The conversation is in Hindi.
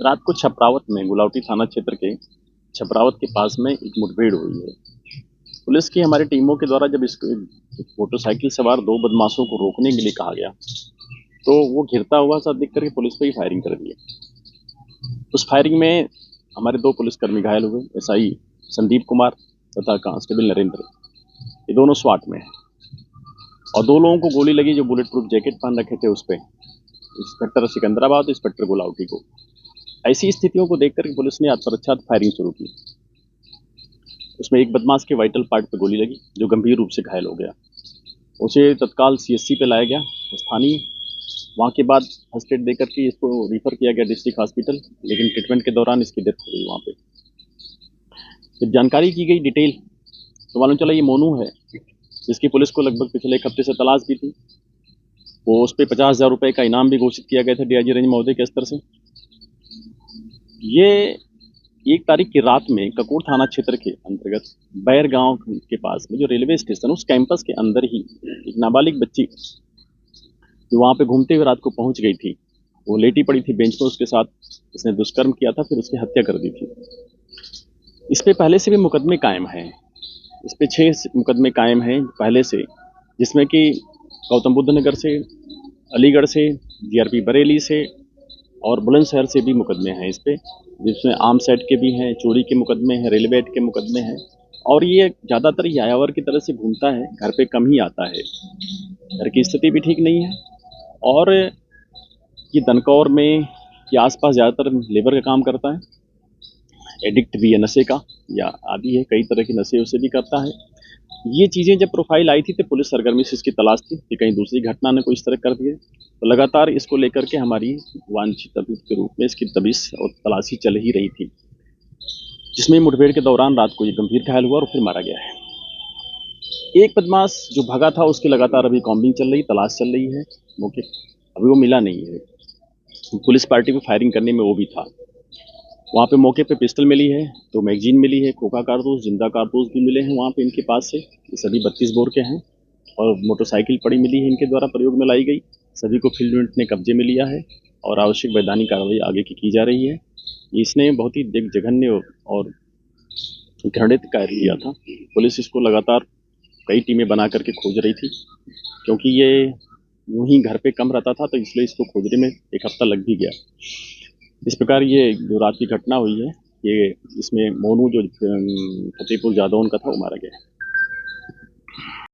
रात को छपरावत में गुलावटी थाना क्षेत्र के छपरावत के पास में एक मुठभेड़ हुई है। पुलिस की हमारी टीमों के द्वारा जब इसको मोटरसाइकिल सवार दो बदमाशों को रोकने के लिए कहा गया तो वो घिरता हुआ सा दिख करके पुलिस पर ही फायरिंग कर दी। उस फायरिंग में हमारे दो पुलिसकर्मी घायल हुए, एसआई संदीप कुमार तथा कांस्टेबल नरेंद्र। ये दोनों स्वाट में हैं और दो लोगों को गोली लगी जो बुलेट प्रूफ जैकेट पहन रखे थे, उस पर इंस्पेक्टर सिकंदराबाद, इंस्पेक्टर गुलावटी को। ऐसी स्थितियों को देखकर पुलिस ने आत्मरक्षा फायरिंग शुरू की। उसमें एक बदमाश के वाइटल पार्ट पर गोली लगी जो गंभीर रूप से घायल हो गया। उसे तत्काल सीएससी पे लाया गया स्थानीय। वहाँ के बाद फर्स्ट एड देकर के इसको रिफर किया गया डिस्ट्रिक्ट हॉस्पिटल, लेकिन ट्रीटमेंट के दौरान इसकी डेथ हो गई वहाँ पे। जब जानकारी की गई डिटेल तो मालूम चला ये मोनू है, जिसकी पुलिस को लगभग पिछले एक हफ्ते से तलाश भी थी। वो उस पर 50,000 रुपये का इनाम भी घोषित किया गया था डीआईजी रेंज महोदय के स्तर से। ये 1 तारीख की रात में ककोड़ थाना क्षेत्र के अंतर्गत बैर गांव के पास में जो रेलवे स्टेशन, उस कैंपस के अंदर ही एक नाबालिग बच्ची जो वहाँ पे घूमते हुए रात को पहुँच गई थी, वो लेटी पड़ी थी बेंच पर, उसके साथ इसने दुष्कर्म किया था, फिर उसकी हत्या कर दी थी। इस पे पहले से भी मुकदमे कायम हैं। इस पे 6 मुकदमे कायम हैं पहले से, जिसमें कि गौतम बुद्ध नगर से, अलीगढ़ से, जीआरपी बरेली से और बुलंदशहर से भी मुकदमे हैं इस पे, जिसमें आर्म्स एक्ट के भी हैं, चोरी के मुकदमे हैं, रेलवे एक्ट के मुकदमे हैं। और ये ज़्यादातर यायावर की तरह से घूमता है, घर पे कम ही आता है, घर की स्थिति भी ठीक नहीं है। और ये दनकौर में के आसपास ज़्यादातर लेबर का काम करता है, एडिक्ट भी है नशे का या आदि है, कई तरह के नशे उसे भी करता है। ये चीज़ें जब प्रोफाइल आई थी तो पुलिस सरगर्मी से इसकी तलाश थी कि कहीं दूसरी घटना ने कोई इस तरह कर दिए, तो लगातार इसको लेकर के हमारी वांछित अभियुक्त के रूप में इसकी तबीश और तलाशी चल ही रही थी, जिसमें मुठभेड़ के दौरान रात को ये गंभीर घायल हुआ और फिर मारा गया है। एक बदमाश जो भगा था उसकी लगातार अभी कॉम्बिंग चल रही, तलाश चल रही है मौके, अभी वो मिला नहीं है। पुलिस पार्टी को फायरिंग करने में वो भी था। वहाँ पे मौके पे पिस्टल मिली है, 2 मैगजीन मिली है, खोखा कारतूस, जिंदा कारतूस भी मिले हैं वहाँ पे इनके पास से। ये सभी 32 बोर के हैं और मोटरसाइकिल पड़ी मिली है इनके द्वारा प्रयोग में लाई गई। सभी को फील्ड यूनिट ने कब्जे में लिया है और आवश्यक वैधानिक कार्रवाई आगे की जा रही है। इसने बहुत ही जघन्य और घृणित कार्य किया था। पुलिस इसको लगातार कई टीमें बना करके खोज रही थी, क्योंकि ये यूं ही घर पे कम रहता था, तो इसलिए इसको खोजने में 1 हफ्ता लग भी गया। इस प्रकार ये जो रात की घटना हुई है, ये इसमें मोनू जो फतेहपुर जादौन का था वो मारा गया है।